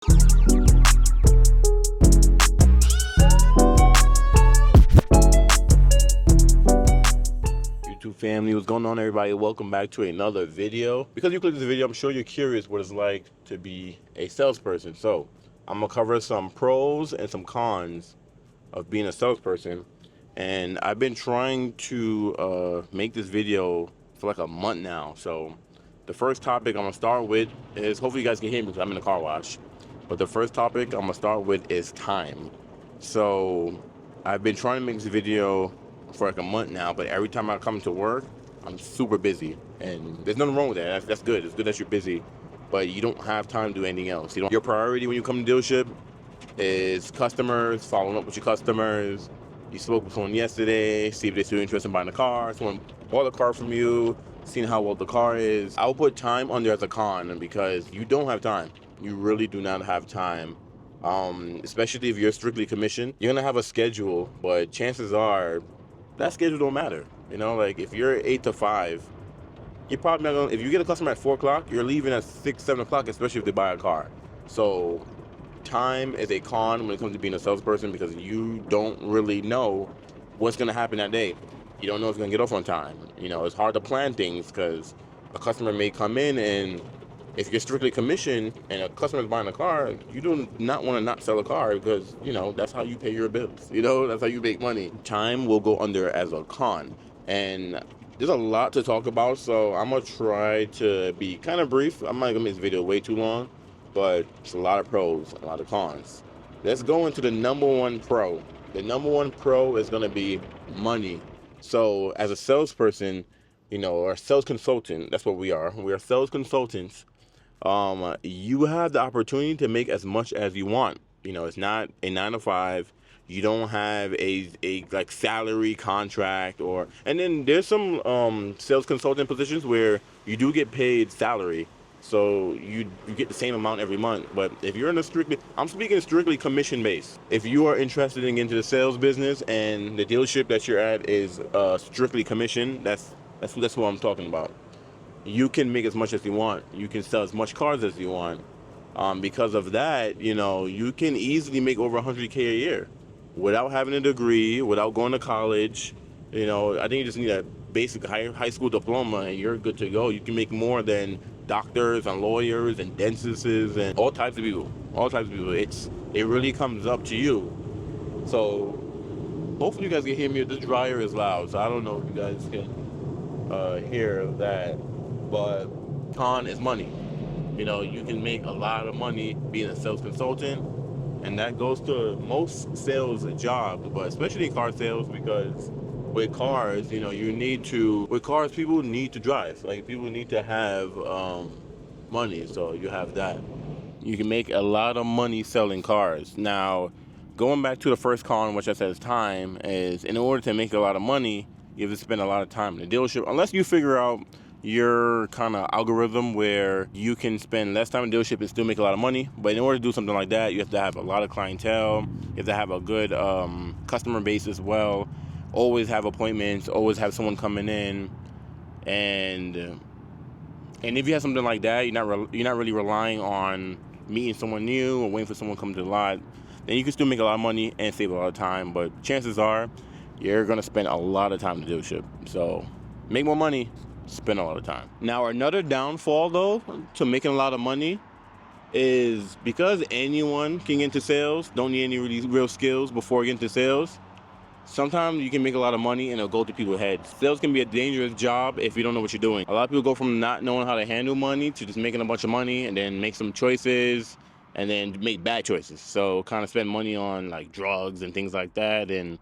YouTube family, what's going on, everybody? Welcome back to another video. Because you clicked this video, I'm sure you're curious what it's like to be a salesperson. So I'm gonna cover some pros and some cons of being a salesperson. And I've been trying to make this video for like a month now. So the first topic I'm gonna start with is, hopefully you guys can hear me because I'm in the car wash. But the first topic I'm gonna start with is time. So I've been trying to make this video for like a month now, but every time I come to work, I'm super busy, and there's nothing wrong with that. That's good. It's good that you're busy, but you don't have time to do anything else. Your priority when you come to dealership is customers, following up with your customers. You spoke with someone yesterday, see if they're still interested in buying a car. Someone bought a car from you, seeing how well the car is. I'll put time on there as a con because you don't have time. You really do not have time. Especially if you're strictly commission. You're gonna have a schedule, but chances are that schedule don't matter. Like if you're 8 to 5, you're probably not gonna, if you get a customer at 4 o'clock, you're leaving at 6, 7 o'clock, especially if they buy a car. So time is a con when it comes to being a salesperson because you don't really know what's gonna happen that day. You don't know if it's gonna get off on time. It's hard to plan things because a customer may come in, and if you're strictly commission and a customer is buying a car, you do not want to not sell a car because, that's how you pay your bills. That's how you make money. Time will go under as a con. And there's a lot to talk about, so I'm going to try to be kind of brief. I'm not going to make this video way too long, but it's a lot of pros, a lot of cons. Let's go into the number one pro. The number one pro is going to be money. So as a salesperson, or a sales consultant, that's what we are. We are sales consultants. You have the opportunity to make as much as you want. It's not a 9 to 5. You don't have a like salary contract, and then there's some sales consultant positions where you do get paid salary, so you get the same amount every month. But if you're in I'm speaking strictly commission based. If you are interested in getting into the sales business and the dealership that you're at is strictly commission, that's what I'm talking about. You can make as much as you want. You can sell as much cars as you want. Because of that, you can easily make over 100K a year without having a degree, without going to college. I think you just need a basic high school diploma and you're good to go. You can make more than doctors and lawyers and dentists and all types of people. It really comes up to you. So hopefully you guys can hear me. This dryer is loud, so I don't know if you guys can hear that. But con is money. You can make a lot of money being a sales consultant, and that goes to most sales jobs, but especially car sales, because with cars, with cars, people need to drive. Like, people need to have money, so you have that. You can make a lot of money selling cars. Now, going back to the first con, which I said is time, is in order to make a lot of money, you have to spend a lot of time in the dealership, unless you figure out your kind of algorithm where you can spend less time in dealership and still make a lot of money. But in order to do something like that, you have to have a lot of clientele. You have to have a good customer base as well. Always have appointments. Always have someone coming in. And if you have something like that, you're not really relying on meeting someone new or waiting for someone to come to the lot. Then you can still make a lot of money and save a lot of time. But chances are, you're gonna spend a lot of time in the dealership. So make more money. Spend a lot of time. Now, another downfall though to making a lot of money is because anyone can get into sales, don't need any really real skills before getting into sales. Sometimes you can make a lot of money and it'll go to people's heads. Sales can be a dangerous job if you don't know what you're doing. A lot of people go from not knowing how to handle money to just making a bunch of money and then make some choices and then make bad choices. So kind of spend money on like drugs and things like that and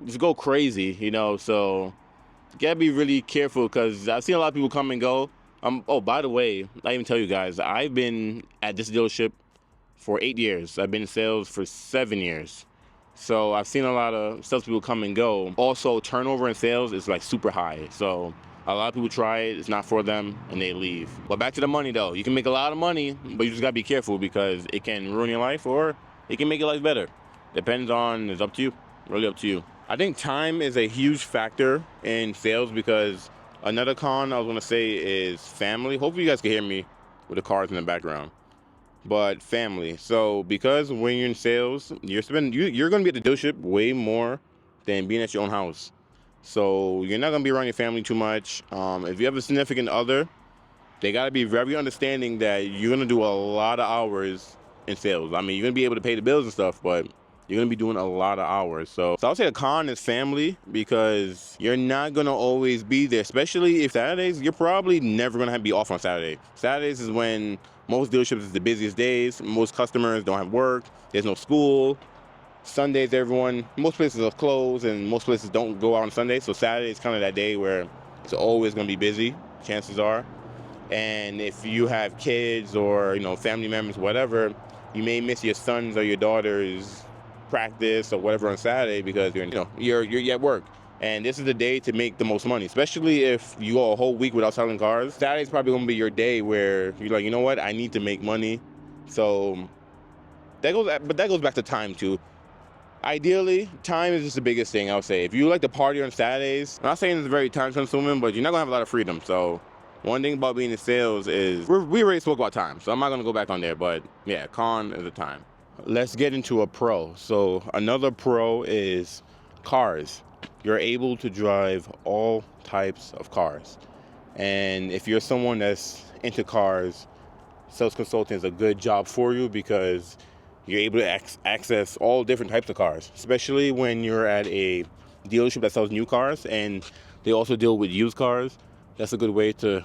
just go crazy, so you gotta be really careful because I've seen a lot of people come and go. Oh, by the way, I even tell you guys, I've been at this dealership for 8 years. I've been in sales for 7 years. So I've seen a lot of salespeople come and go. Also, turnover in sales is like super high. So a lot of people try it, it's not for them, and they leave. But back to the money though. You can make a lot of money, but you just gotta be careful because it can ruin your life or it can make your life better. It's up to you, really up to you. I think time is a huge factor in sales because another con I was going to say is family. Hopefully you guys can hear me with the cars in the background. but family. So because when you're in sales, you're gonna be at the dealership way more than being at your own house. So you're not gonna be around your family too much. If you have a significant other, they gotta be very understanding that you're gonna do a lot of hours in sales. I mean, you're gonna be able to pay the bills and stuff, but you're gonna be doing a lot of hours. So I would say a con is family, because you're not gonna always be there, especially if Saturdays, you're probably never gonna be off on Saturday. Saturdays is when most dealerships is the busiest days. Most customers don't have work. There's no school. Sundays, most places are closed, and most places don't go out on Sundays. So Saturday is kind of that day where it's always gonna be busy, chances are. And if you have kids or family members, whatever, you may miss your son's or your daughter's practice or whatever on Saturday because you're at work. And this is the day to make the most money, especially if you go a whole week without selling cars. Saturday's probably gonna be your day where you're like, you know what, I need to make money. So that goes back to time too. Ideally, time is just the biggest thing, I would say. If you like to party on Saturdays, I'm not saying it's very time consuming, but you're not gonna have a lot of freedom. So one thing about being in sales is we already spoke about time, so I'm not gonna go back on there, but yeah, con is the time. Let's get into a pro. So another pro is cars. You're able to drive all types of cars. And if you're someone that's into cars, sales consulting is a good job for you because you're able to access all different types of cars, especially when you're at a dealership that sells new cars and they also deal with used cars. That's a good way to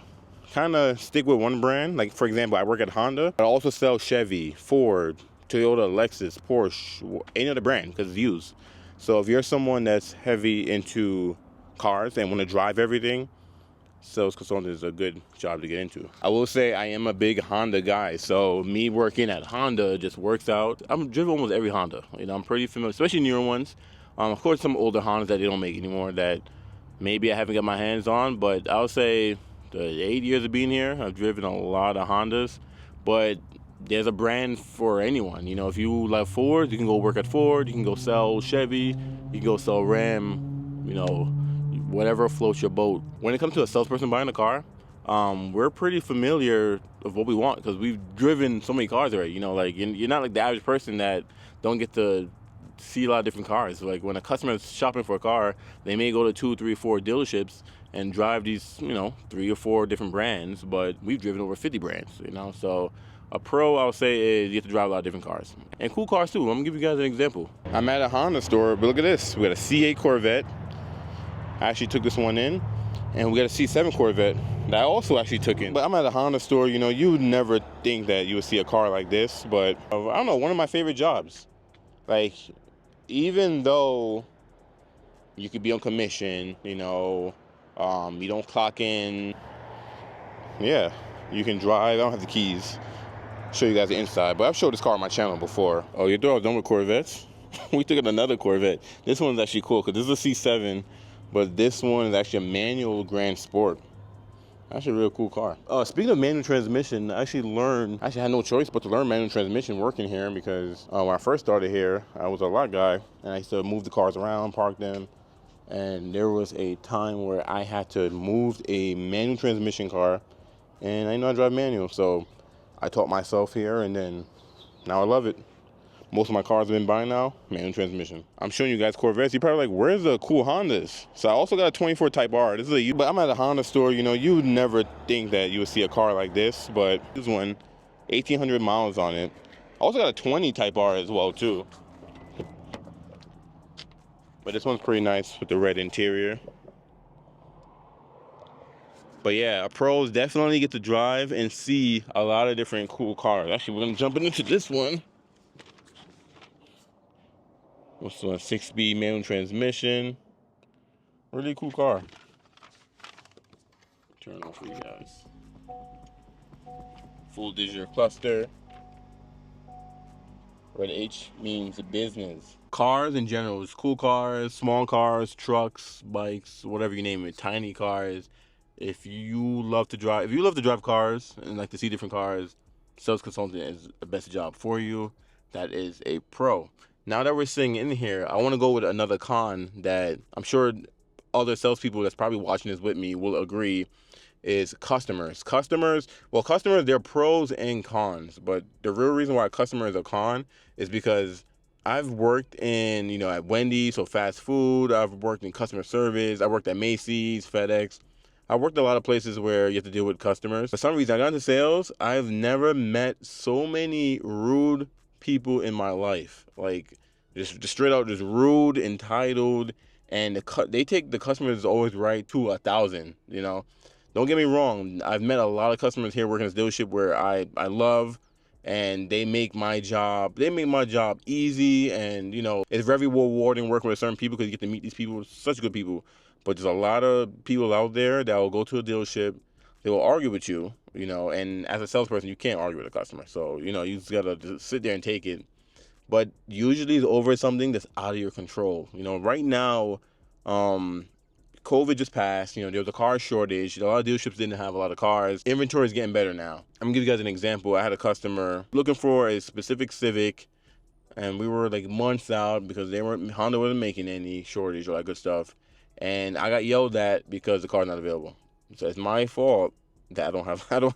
kind of stick with one brand. Like, for example, I work at Honda, but I also sell Chevy, Ford, Toyota, Lexus, Porsche, any other brand because it's used. So if you're someone that's heavy into cars and want to drive everything, sales consultant is a good job to get into. I will say I am a big Honda guy, so me working at Honda just works out. I'm driven almost every Honda. I'm pretty familiar, especially newer ones. Of course, some older Hondas that they don't make anymore that maybe I haven't got my hands on, but I would say the 8 years of being here, I've driven a lot of Hondas. But there's a brand for anyone. If you love Ford, you can go work at Ford. You can go sell Chevy. You can go sell Ram. Whatever floats your boat. When it comes to a salesperson buying a car, we're pretty familiar of what we want because we've driven so many cars already. You're not like the average person that don't get to see a lot of different cars. Like when a customer is shopping for a car, they may go to 2, 3, 4 dealerships and drive these, 3 or 4 different brands, but we've driven over 50 brands, So a pro, I would say, is you have to drive a lot of different cars. And cool cars too. I'm gonna give you guys an example. I'm at a Honda store, but look at this. We got a C8 Corvette. I actually took this one in, and we got a C7 Corvette that I also actually took in. But I'm at a Honda store, you would never think that you would see a car like this, but I don't know, one of my favorite jobs. Like, even though you could be on commission, you don't clock in, yeah, you can drive. I don't have the keys. Show you guys the inside, but I've showed this car on my channel before. Oh, you thought I was done with Corvettes? We took in another Corvette. This one's actually cool because this is a C7. But this one is actually a manual Grand Sport. Actually a real cool car. Speaking of manual transmission, I had no choice but to learn manual transmission working here because when I first started here, I was a lot guy and I used to move the cars around, park them. And there was a time where I had to move a manual transmission car and I know I drive manual. So I taught myself here and then now I love it. Most of my cars I've been buying now, manual transmission. I'm showing you guys Corvettes. You're probably like, where's the cool Hondas? So I also got a 24 Type R. But I'm at a Honda store, you would never think that you would see a car like this, but this one, 1,800 miles on it. I also got a 20 Type R as well too. But this one's pretty nice with the red interior. But yeah, pros definitely get to drive and see a lot of different cool cars. Actually, we're gonna jump into this one. What's a 6-speed manual transmission? Really cool car. Turn it on for you guys. Full digital cluster. Red H means business. Cars in general, is cool cars, small cars, trucks, bikes, whatever you name it, tiny cars. If you love to drive cars and like to see different cars, sales consultant is the best job for you. That is a pro. Now that we're sitting in here, I want to go with another con that I'm sure other salespeople that's probably watching this with me will agree is customers. Customers, they're pros and cons, but the real reason why a customer is a con is because I've worked in, at Wendy's, so fast food. I've worked in customer service. I worked at Macy's, FedEx. I worked a lot of places where you have to deal with customers. For some reason, I got into sales. I've never met so many rude people in my life. Like, just straight out, just rude, entitled, and they take the customers always right to 1,000. Don't get me wrong. I've met a lot of customers here working at this dealership where I love, and they make my job easy, and it's very rewarding working with certain people because you get to meet these people, such good people. But there's a lot of people out there that will go to a dealership, they will argue with you, and as a salesperson, you can't argue with a customer. So, you just gotta just sit there and take it. But usually it's over something that's out of your control. Right now, COVID just passed. There was a car shortage. A lot of dealerships didn't have a lot of cars. Inventory is getting better now. I'm gonna give you guys an example. I had a customer looking for a specific Civic, and we were like months out because Honda wasn't making any shortage or that good stuff. And I got yelled at because the car's not available. So it's my fault that I don't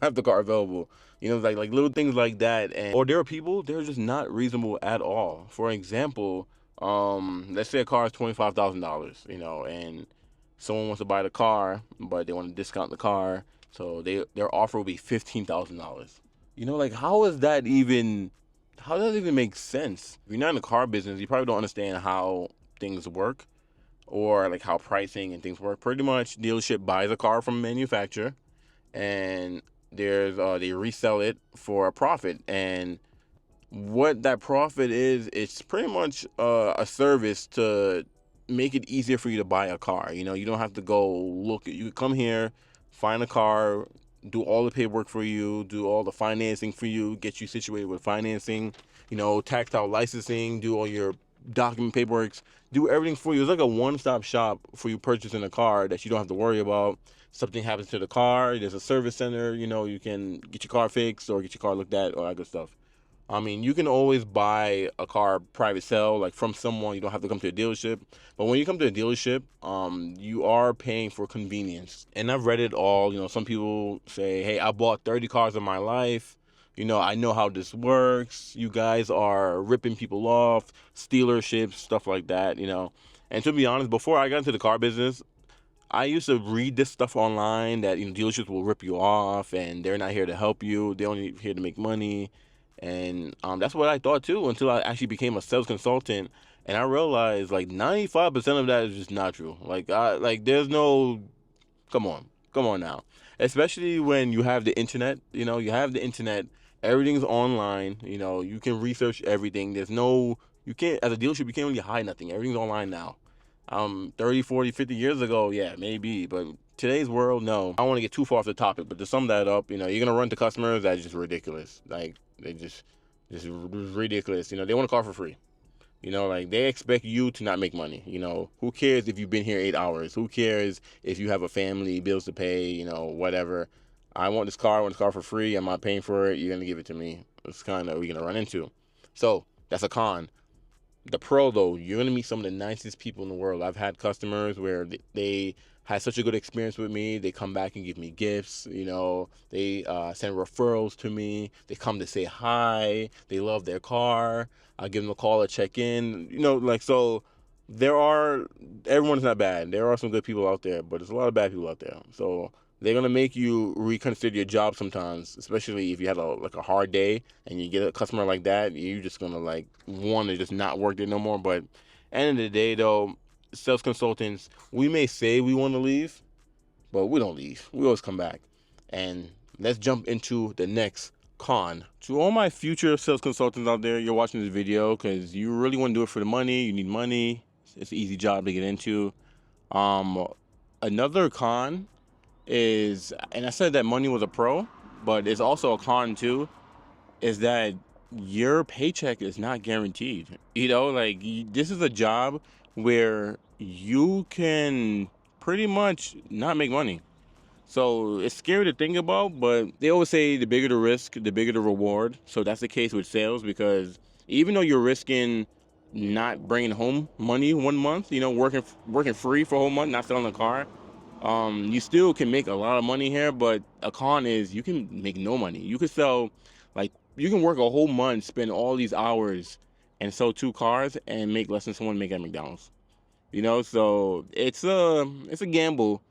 have the car available. Like little things like that. And or there are people, they're just not reasonable at all. For example, let's say a car is $25,000, and someone wants to buy the car, but they want to discount the car, so their offer will be $15,000. Like how does that even make sense? If you're not in the car business, you probably don't understand how things work, or like how pricing and things work. Pretty much, dealership buys a car from a manufacturer, and they resell it for a profit. And what that profit is, it's pretty much a service to make it easier for you to buy a car. You don't have to go look. You come here, find a car, do all the paperwork for you, do all the financing for you, get you situated with financing, tactile licensing, do all your document paperwork, do everything for you. It's like a one-stop shop for you purchasing a car that you don't have to worry about. Something happens to the car, there's a service center, you can get your car fixed or get your car looked at, all that good stuff. I mean, you can always buy a car private sale, like from someone. You don't have to come to a dealership. But when you come to a dealership, you are paying for convenience. And I've read it all. Some people say, hey, I bought 30 cars in my life. I know how this works. You guys are ripping people off, stealerships, stuff like that, And to be honest, before I got into the car business, I used to read this stuff online that dealerships will rip you off and they're not here to help you. They're only here to make money. And that's what I thought too, until I actually became a sales consultant, and I realized like 95% of that is just not true. There's no, come on now. Especially when you have the internet. Everything's online. You can research everything. You can't, as a dealership, you can't really hide nothing. Everything's online now. 30, 40, 50 years ago, yeah, maybe, but today's world, no. I don't want to get too far off the topic, but to sum that up, you're gonna run to customers that's just ridiculous. Like, they just ridiculous. They want a car for free. They expect you to not make money. Who cares if you've been here 8 hours? Who cares if you have a family, bills to pay, whatever. I want this car for free. I'm not paying for it. You're gonna give it to me. It's kind of what we're gonna run into. So that's a con. The pro, though, you're going to meet some of the nicest people in the world. I've had customers where they had such a good experience with me. They come back and give me gifts. They send referrals to me. They come to say hi. They love their car. I give them a call to check in. So everyone's not bad. There are some good people out there, but there's a lot of bad people out there. So they're going to make you reconsider your job sometimes, especially if you had a hard day and you get a customer like that. You're just going to want to just not work there no more. But end of the day, though, sales consultants, we may say we want to leave, but we don't leave. We always come back. And let's jump into the next con. To all my future sales consultants out there, you're watching this video because you really want to do it for the money. You need money. It's an easy job to get into. Another con is, and I said that money was a pro, but it's also a con too, is that your paycheck is not guaranteed. This is a job where you can pretty much not make money. So it's scary to think about, but they always say the bigger the risk, the bigger the reward. So that's the case with sales, because even though you're risking not bringing home money 1 month, working free for a whole month, not selling a car, You still can make a lot of money here, but a con is you can make no money. You could sell, like, you can work a whole month, spend all these hours, and sell 2 cars and make less than someone make at McDonald's. So it's a gamble,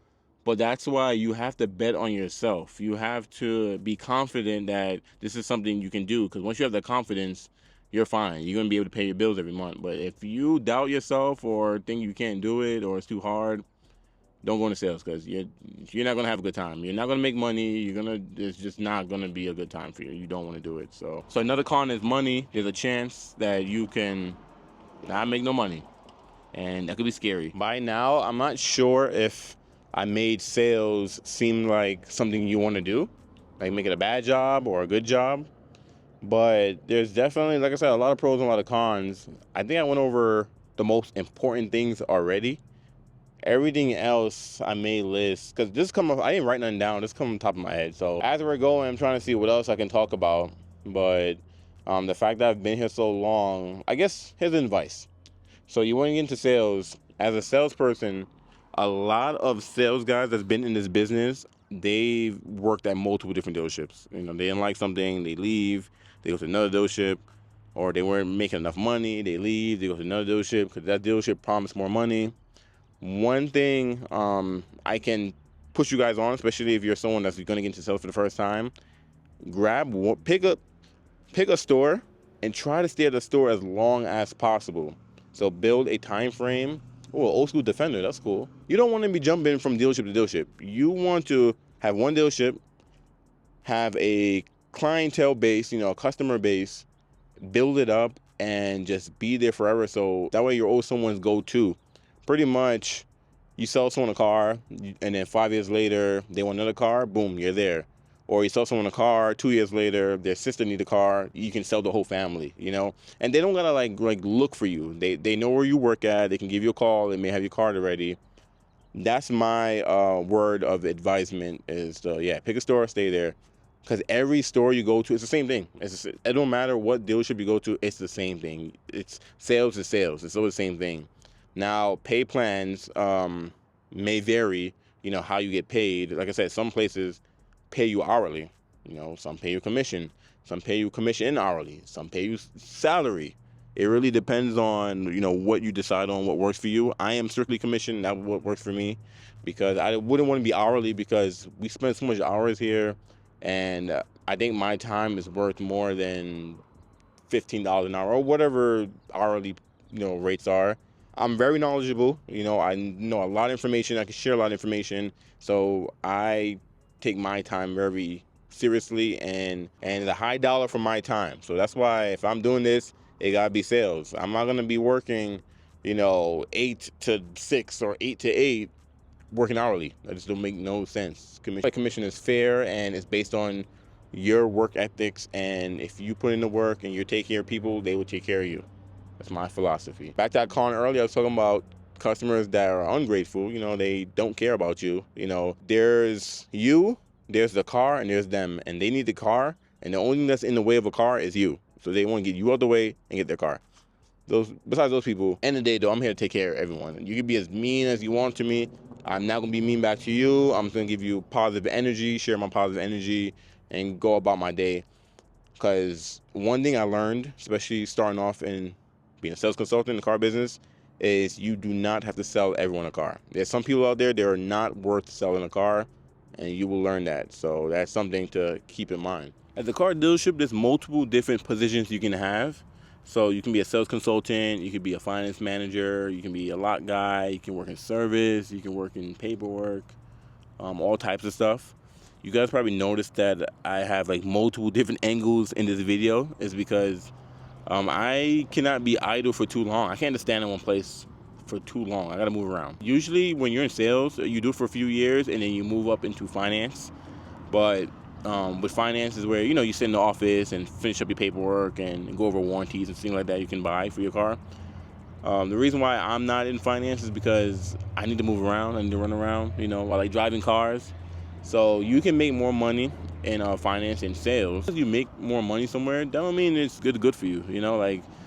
but that's why you have to bet on yourself. You have to be confident that this is something you can do, because once you have the confidence, you're fine. You're gonna be able to pay your bills every month. But if you doubt yourself or think you can't do it or it's too hard, don't go into sales, because you're not gonna have a good time. You're not gonna make money. It's just not gonna be a good time for you. You don't want to do it. So another con is money. There's a chance that you can not make no money, and that could be scary. By now, I'm not sure if I made sales seem like something you want to do, like make it a bad job or a good job. But there's definitely, like I said, a lot of pros and a lot of cons. I think I went over the most important things already. Everything else I made lists, because I didn't write nothing down. This come on top of my head. So as we're going, I'm trying to see what else I can talk about. But the fact that I've been here so long, I guess here's advice. So you want to get into sales. As a salesperson, a lot of sales guys that's been in this business, they've worked at multiple different dealerships. They didn't like something, they leave, they go to another dealership, or they weren't making enough money, they leave, they go to another dealership because that dealership promised more money. One thing I can push you guys on, especially if you're someone that's going to get into sales for the first time, pick a store and try to stay at the store as long as possible. So build a time frame. Oh, old school Defender, that's cool. You don't want to be jumping from dealership to dealership. You want to have one dealership, have a clientele base, a customer base, build it up, and just be there forever. So that way you're always someone's go-to. Pretty much, you sell someone a car, and then 5 years later, they want another car, boom, you're there. Or you sell someone a car, 2 years later, their sister needs a car, you can sell the whole family, And they don't gotta like look for you. They know where you work at, they can give you a call, they may have your card already. That's my word of advisement is pick a store, stay there. Because every store you go to, it's the same thing. It don't matter what dealership you go to, it's the same thing. It's sales is sales. It's always the same thing. Now, pay plans may vary, how you get paid. Like I said, some places pay you hourly. Some pay you commission. Some pay you commission hourly. Some pay you salary. It really depends on, what you decide on, what works for you. I am strictly commission. That's what works for me, because I wouldn't want to be hourly, because we spend so much hours here, and I think my time is worth more than $15 an hour or whatever hourly, rates are. I'm very knowledgeable. I know a lot of information. I can share a lot of information. So I take my time very seriously, and the high dollar for my time. So that's why if I'm doing this, it gotta be sales. I'm not gonna be working, 8 to 6 or 8 to 8 working hourly. That just don't make no sense. Commission is fair, and it's based on your work ethics. And if you put in the work and you take care of people, they will take care of you. That's my philosophy. Back to that con earlier, I was talking about customers that are ungrateful. They don't care about you. There's you, there's the car, and there's them. And they need the car, and the only thing that's in the way of a car is you. So they want to get you out the way and get their car. Besides those people, end of the day, though, I'm here to take care of everyone. You can be as mean as you want to me. I'm not going to be mean back to you. I'm going to give you positive energy, share my positive energy, and go about my day. Because one thing I learned, especially starting off in being a sales consultant in the car business, is you do not have to sell everyone a car. There's some people out there that are not worth selling a car, and you will learn that. So that's something to keep in mind. At the car dealership, there's multiple different positions you can have. So you can be a sales consultant, you can be a finance manager, you can be a lot guy, you can work in service, you can work in paperwork, all types of stuff. You guys probably noticed that I have multiple different angles in this video. Is because I cannot be idle for too long. I can't just stand in one place for too long. I gotta move around. Usually when you're in sales, you do it for a few years and then you move up into finance. But with finance is where, you sit in the office and finish up your paperwork and go over warranties and things like that you can buy for your car. The reason why I'm not in finance is because I need to move around. I need to run around, I like driving cars. So you can make more money in finance and sales. If you make more money somewhere, that don't mean it's good for you.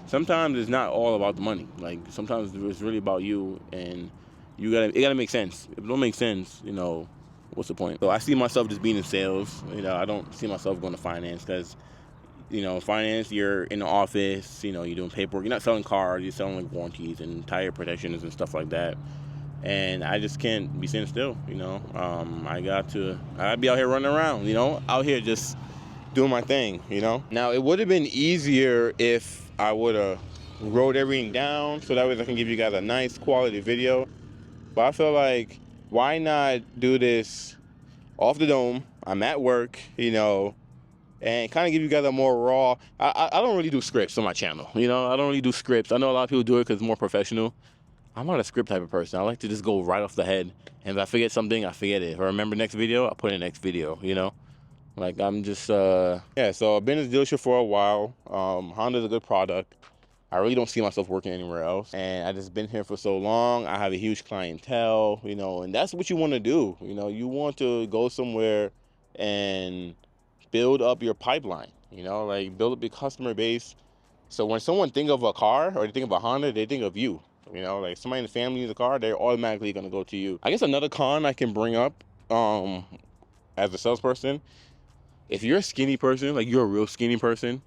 Sometimes it's not all about the money. Sometimes it's really about you and it gotta make sense. If it don't make sense, what's the point? So I see myself just being in sales. I don't see myself going to finance because, finance, you're in the office, you're doing paperwork. You're not selling cars, you're selling like warranties and tire protections and stuff like that. And I just can't be sitting still, I gotta be out here running around, out here just doing my thing, Now, it would have been easier if I would have wrote everything down so that way I can give you guys a nice quality video. But I feel like, why not do this off the dome? I'm at work, and kind of give you guys a more raw. I don't really do scripts on my channel, I don't really do scripts. I know a lot of people do it because it's more professional. I'm not a script type of person. I like to just go right off the head. And if I forget something, I forget it. If I remember next video, I put it in next video, Like, I'm just, yeah, so I've been in this dealership for a while. Honda's a good product. I really don't see myself working anywhere else. And I just been here for so long. I have a huge clientele, and that's what you want to do. You want to go somewhere and build up your pipeline, like build up your customer base. So when someone think of a car or they think of a Honda, they think of you. Like somebody in the family needs a car, they're automatically going to go to you. I guess another con I can bring up as a salesperson, if you're a skinny person, like you're a real skinny person,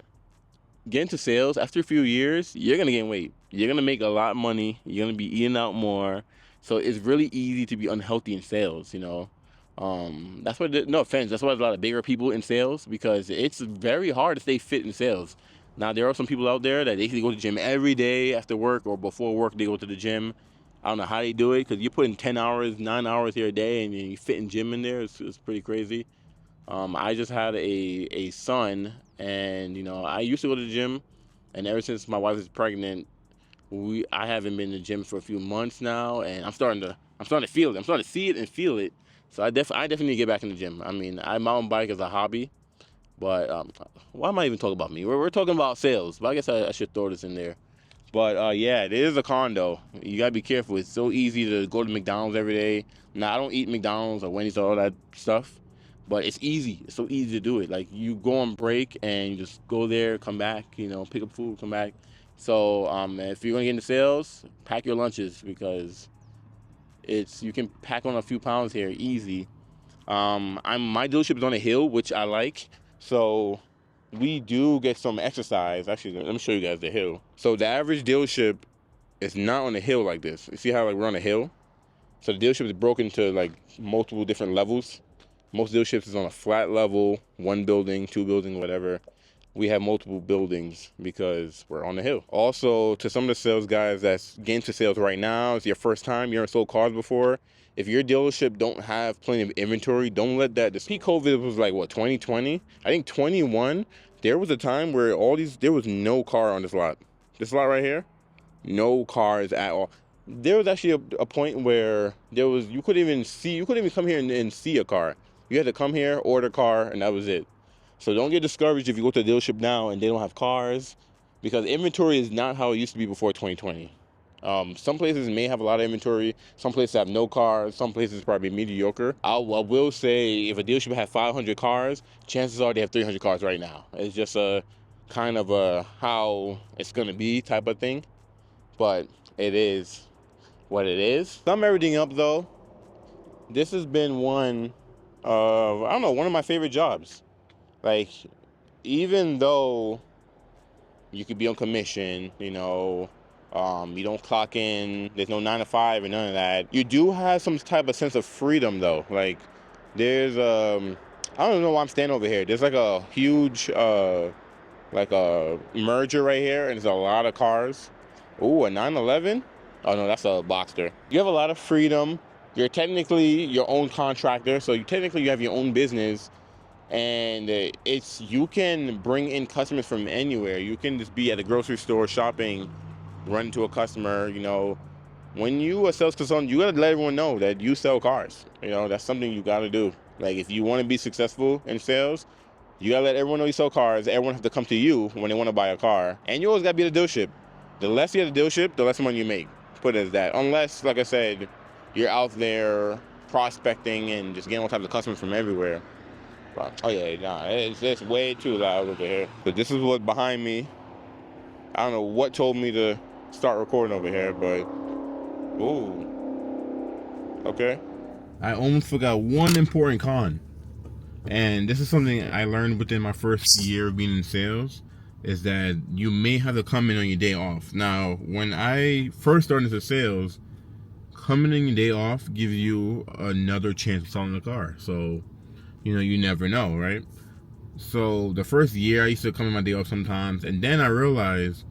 get into sales, after a few years, you're going to gain weight. You're going to make a lot of money. You're going to be eating out more. So it's really easy to be unhealthy in sales, That's why, no offense, that's why there's a lot of bigger people in sales, because it's very hard to stay fit in sales. Now, there are some people out there that they go to the gym every day after work or before work, they go to the gym. I don't know how they do it, because you're putting 10 hours, 9 hours here a day, and you fit in gym in there. It's pretty crazy. I just had a son, and, I used to go to the gym, and ever since my wife is pregnant, I haven't been in the gym for a few months now, and I'm starting to feel it. I'm starting to see it and feel it. So I definitely need to get back in the gym. I mean, I mountain bike as a hobby, but why am I even talking about me? We're talking about sales, but I guess I should throw this in there. But yeah, it is a con though. You gotta be careful. It's so easy to go to McDonald's every day. Now, I don't eat McDonald's or Wendy's or all that stuff, but it's easy. It's so easy to do it. Like, you go on break and you just go there, come back, pick up food, come back. So if you're gonna get into sales, pack your lunches, because you can pack on a few pounds here easy. My dealership is on a hill, which I like. So we do get some exercise. Actually, let me show you guys the hill. So the average dealership is not on a hill like this. You see how we're on a hill? So the dealership is broken into like multiple different levels. Most dealerships is on a flat level, 1 building, 2 buildings, whatever. We have multiple buildings because we're on the hill. Also, to some of the sales guys that's getting into sales right now, it's your first time, you haven't sold cars before. If your dealership don't have plenty of inventory, don't let that. The peak COVID was like, what, 2020? I think 21, there was a time where there was no car on this lot. This lot right here, no cars at all. There was actually a point where you couldn't even come here and see a car. You had to come here, order a car, and that was it. So don't get discouraged if you go to a dealership now and they don't have cars, because inventory is not how it used to be before 2020. Some places may have a lot of inventory. Some places have no cars. Some places probably mediocre. I will say, if a dealership had 500 cars, chances are they have 300 cars right now. It's just a kind of a how it's going to be type of thing. But it is what it is. To sum everything up, though, this has been one of my favorite jobs. Like, even though you could be on commission, you don't clock in, there's no 9 to 5 and none of that. You do have some type of sense of freedom though. Like, there's, I don't know why I'm standing over here. There's like a huge, like a merger right here, and there's a lot of cars. Ooh, a 911? Oh no, that's a Boxster. You have a lot of freedom. You're technically your own contractor, so you have your own business. And you can bring in customers from anywhere. You can just be at a grocery store shopping, run into a customer. When you a sales consultant, you gotta let everyone know that you sell cars. That's something you gotta do. Like, if you want to be successful in sales, you gotta let everyone know you sell cars. Everyone has to come to you when they want to buy a car, and you always gotta be at the dealership. The less you're at the dealership, the less money you make. Put it as that. Unless, like I said, you're out there prospecting and just getting all types of customers from everywhere. Oh yeah, nah, it's way too loud over here. But this is what's behind me. I don't know what told me to start recording over here, but ooh. Okay. I almost forgot one important con. And this is something I learned within my first year of being in sales, is that you may have to come in on your day off. Now, when I first started into sales, coming in your day off gives you another chance of selling the car. So, you never know, right? So the first year I used to come in my day off sometimes, and then I realized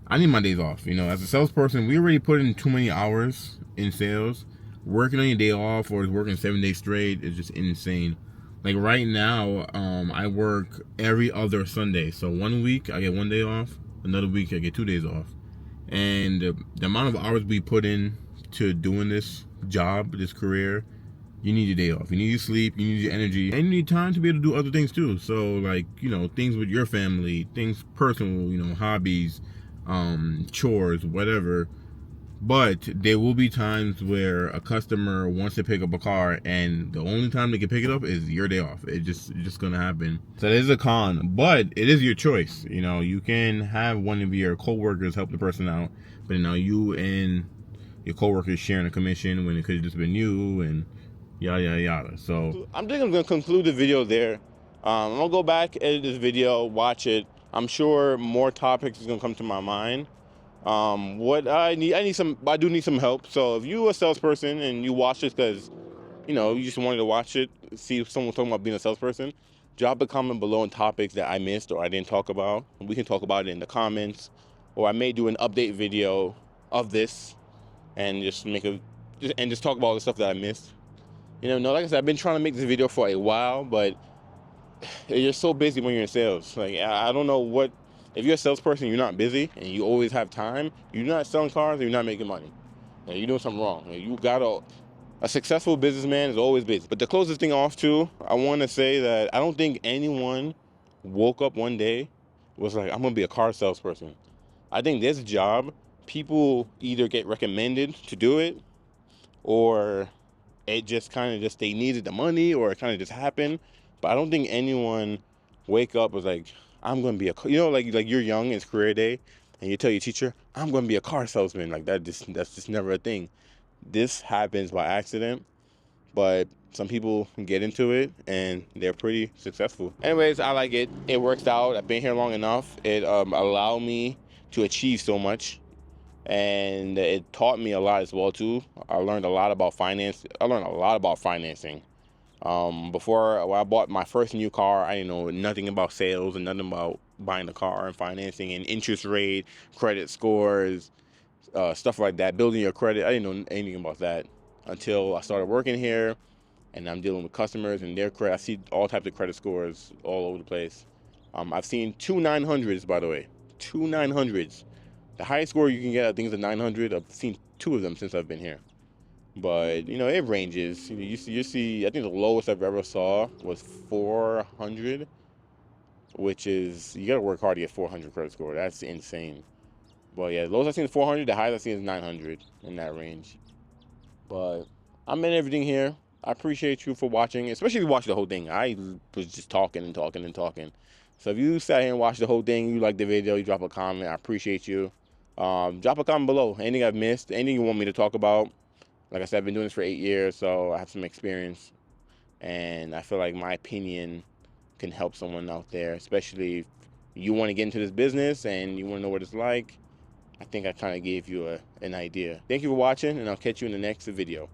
I need my days off. As a salesperson, we already put in too many hours in sales. Working on your day off or working 7 days straight is just insane. Like right now, I work every other Sunday. So 1 week I get 1 day off, another week I get 2 days off. And the amount of hours we put in to doing this job, this career, you need your day off. You need your sleep, you need your energy, and you need time to be able to do other things too. So like, things with your family, things personal, hobbies, chores, whatever. But there will be times where a customer wants to pick up a car, and the only time they can pick it up is your day off. It's just gonna happen. So that is a con, but it is your choice. You can have one of your coworkers help the person out, but now you and your coworkers sharing a commission when it could have just been you, and yada yada yada. So I'm just gonna conclude the video there. I'm gonna go back, edit this video, watch it. I'm sure more topics is gonna come to my mind. What I do need some help. So if you a salesperson and you watch this because you just wanted to watch it, see if someone's talking about being a salesperson, drop a comment below on topics that I missed or I didn't talk about. We can talk about it in the comments, or I may do an update video of this and just talk about all the stuff that I missed. No, like I said, I've been trying to make this video for a while, but you're so busy when you're in sales. Like, I don't know what, if you're a salesperson, you're not busy and you always have time, you're not selling cars and you're not making money. You're doing something wrong. A successful businessman is always busy. But to close this thing off too, I want to say that I don't think anyone woke up one day was like, I'm going to be a car salesperson. I think this job, people either get recommended to do it, or it just they needed the money, or it kind of just happened. But I don't think anyone wake up was like, I'm going to be like you're young, it's career day, and you tell your teacher, I'm going to be a car salesman. Like that's just never a thing. This happens by accident, but some people get into it and they're pretty successful. Anyways, I like it. It works out. I've been here long enough. It allowed me to achieve so much, and it taught me a lot as well too. I learned a lot about finance. I learned a lot about financing. Before, when I bought my first new car, I didn't know nothing about sales and nothing about buying a car and financing and interest rate, credit scores, stuff like that, building your credit. I didn't know anything about that until I started working here, and I'm dealing with customers and their credit. I see all types of credit scores all over the place. I've seen 2 900s, by the way, 2 900s. The highest score you can get, I think, is a 900. I've seen 2 of them since I've been here. But, it ranges. You see, I think the lowest I've ever saw was 400, which is, you got to work hard to get 400 credit score. That's insane. But yeah, the lowest I've seen is 400. The highest I've seen is 900, in that range. But I'm in everything here. I appreciate you for watching, especially if you watch the whole thing. I was just talking and talking and talking. So if you sat here and watched the whole thing, you liked the video, you drop a comment, I appreciate you. Drop a comment below. Anything I've missed, anything you want me to talk about. Like I said, I've been doing this for 8 years, so I have some experience. And I feel like my opinion can help someone out there, especially if you want to get into this business and you want to know what it's like. I think I kind of gave you an idea. Thank you for watching, and I'll catch you in the next video.